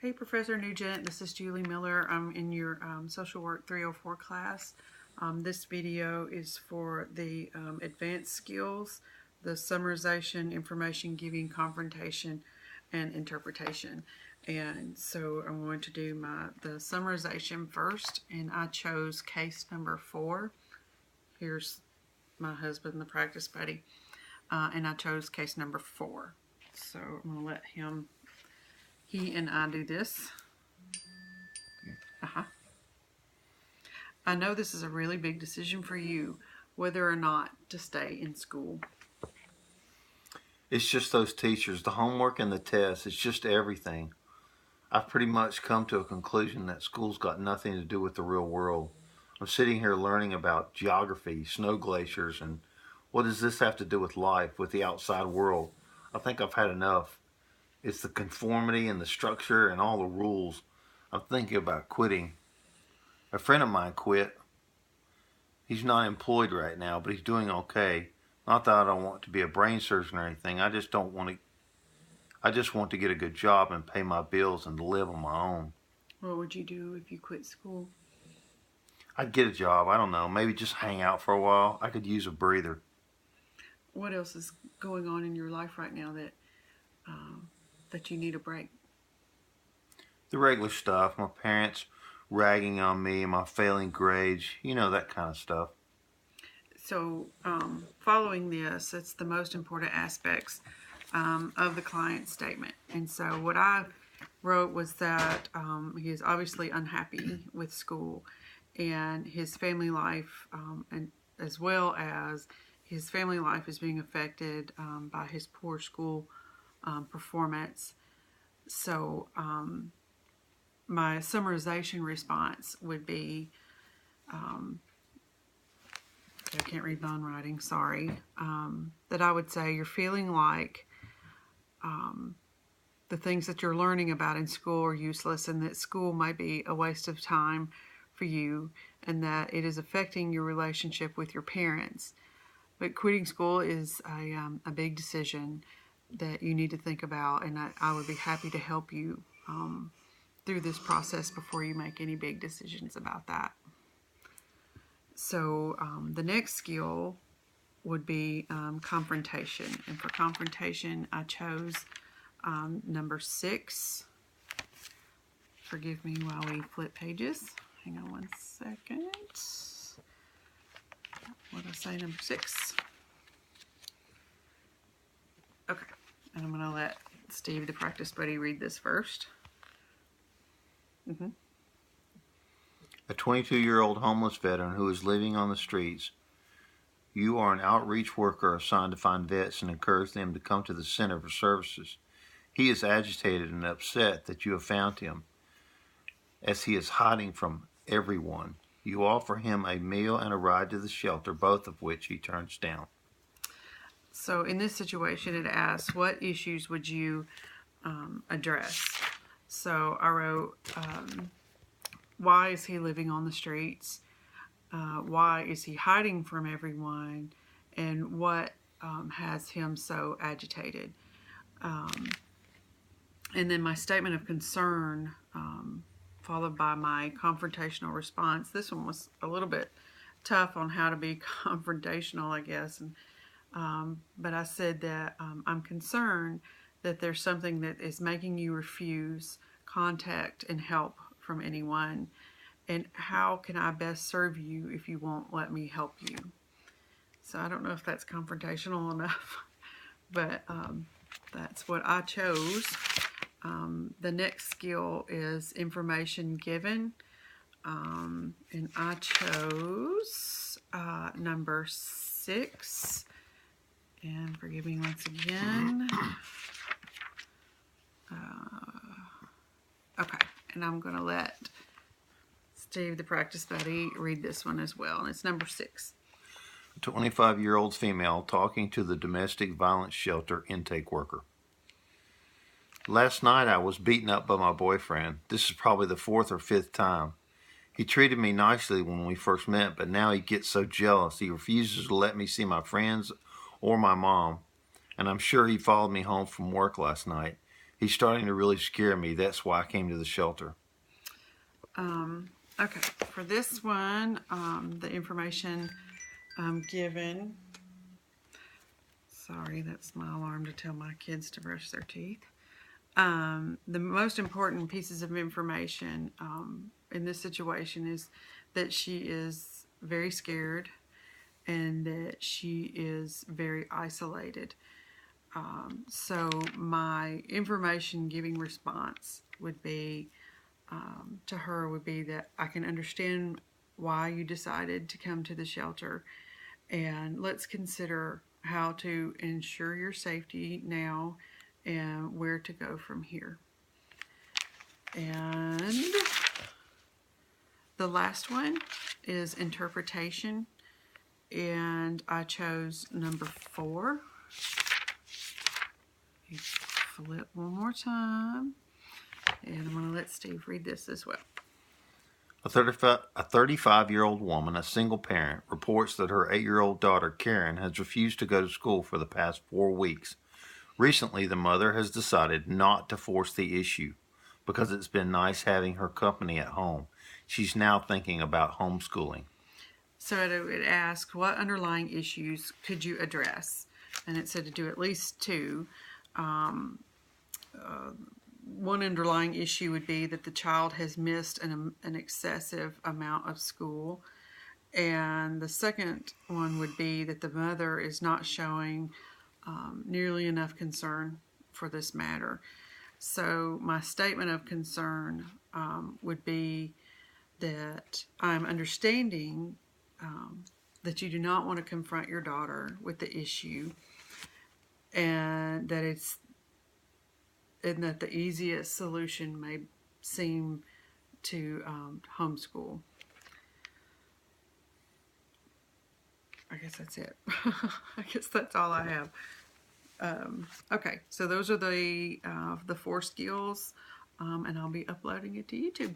Hey, Professor Nugent, this is Julie Miller. I'm in your Social Work 304 class. This video is for the advanced skills, the summarization, information giving, confrontation, and interpretation. And so I'm going to do the summarization first, and I chose case number 4. Here's my husband, the practice buddy, and I chose case number 4. So I'm going to let he and I do this. I know this is a really big decision for you, whether or not to stay in school. It's just those teachers, the homework and the tests. It's just everything. I've pretty much come to a conclusion that school's got nothing to do with the real world. I'm sitting here learning about geography, snow glaciers, and what does this have to do with life, with the outside world? I think I've had enough. It's the conformity and the structure and all the rules. I'm thinking about quitting. A friend of mine quit. He's not employed right now, but he's doing okay. Not that I don't want to be a brain surgeon or anything. I just want to get a good job and pay my bills and to live on my own. What would you do if you quit school? I'd get a job. I don't know. Maybe just hang out for a while. I could use a breather. What else is going on in your life right now that you need a break? The regular stuff. My parents ragging on me and my failing grades. You know, that kind of stuff. So following this, it's the most important aspects of the client's statement. And so what I wrote was that he is obviously unhappy with school and his family life, and as well as his family life is being affected by his poor school performance. So my summarization response would be, I can't read my own writing, sorry, that I would say you're feeling like the things that you're learning about in school are useless and that school might be a waste of time for you and that it is affecting your relationship with your parents. But quitting school is a big decision that you need to think about, and I would be happy to help you through this process before you make any big decisions about that. So the next skill would be confrontation. And for confrontation, I chose number 6. Forgive me while we flip pages. Hang on one second. What did I say? Number 6. Okay. And I'm going to let Steve, the practice buddy, read this first. A 22-year-old homeless veteran who is living on the streets. You are an outreach worker assigned to find vets and encourage them to come to the center for services. He is agitated and upset that you have found him, as he is hiding from everyone. You offer him a meal and a ride to the shelter, both of which he turns down. So in this situation, it asks, what issues would you address? So I wrote, why is he living on the streets? Why is he hiding from everyone? And what has him so agitated? And then my statement of concern, followed by my confrontational response. This one was a little bit tough on how to be confrontational, I guess. But I said that I'm concerned that there's something that is making you refuse contact and help from anyone. And how can I best serve you if you won't let me help you? So I don't know if that's confrontational enough, but that's what I chose. The next skill is information given. And I chose number 6. And forgive me once again. Okay, and I'm going to let Steve, the practice buddy, read this one as well. And it's number 6. A 25-year-old female talking to the domestic violence shelter intake worker. Last night I was beaten up by my boyfriend. This is probably the 4th or 5th time. He treated me nicely when we first met, but now he gets so jealous he refuses to let me see my friends or my mom. And I'm sure he followed me home from work last night. He's starting to really scare me. That's why I came to the shelter. Okay, for this one, the information given. Sorry, that's my alarm to tell my kids to brush their teeth. The most important pieces of information in this situation is that she is very scared and that she is very isolated. So my information giving response would be to her would be that I can understand why you decided to come to the shelter, and let's consider how to ensure your safety now and where to go from here. And the last one is interpretation, and I chose number 4. Flip one more time, and I'm going to let Steve read this as well. A 35-year-old woman, a single parent, reports that her 8-year-old daughter, Karen, has refused to go to school for the past 4 weeks. Recently, the mother has decided not to force the issue because it's been nice having her company at home. She's now thinking about homeschooling. So it asked, what underlying issues could you address? And it said to do at least 2. One underlying issue would be that the child has missed an excessive amount of school. And the second one would be that the mother is not showing nearly enough concern for this matter. So my statement of concern would be that I'm understanding that you do not want to confront your daughter with the issue, and that the easiest solution may seem to homeschool. I guess that's it. I guess that's all I have. Okay, so those are the 4 skills, and I'll be uploading it to YouTube.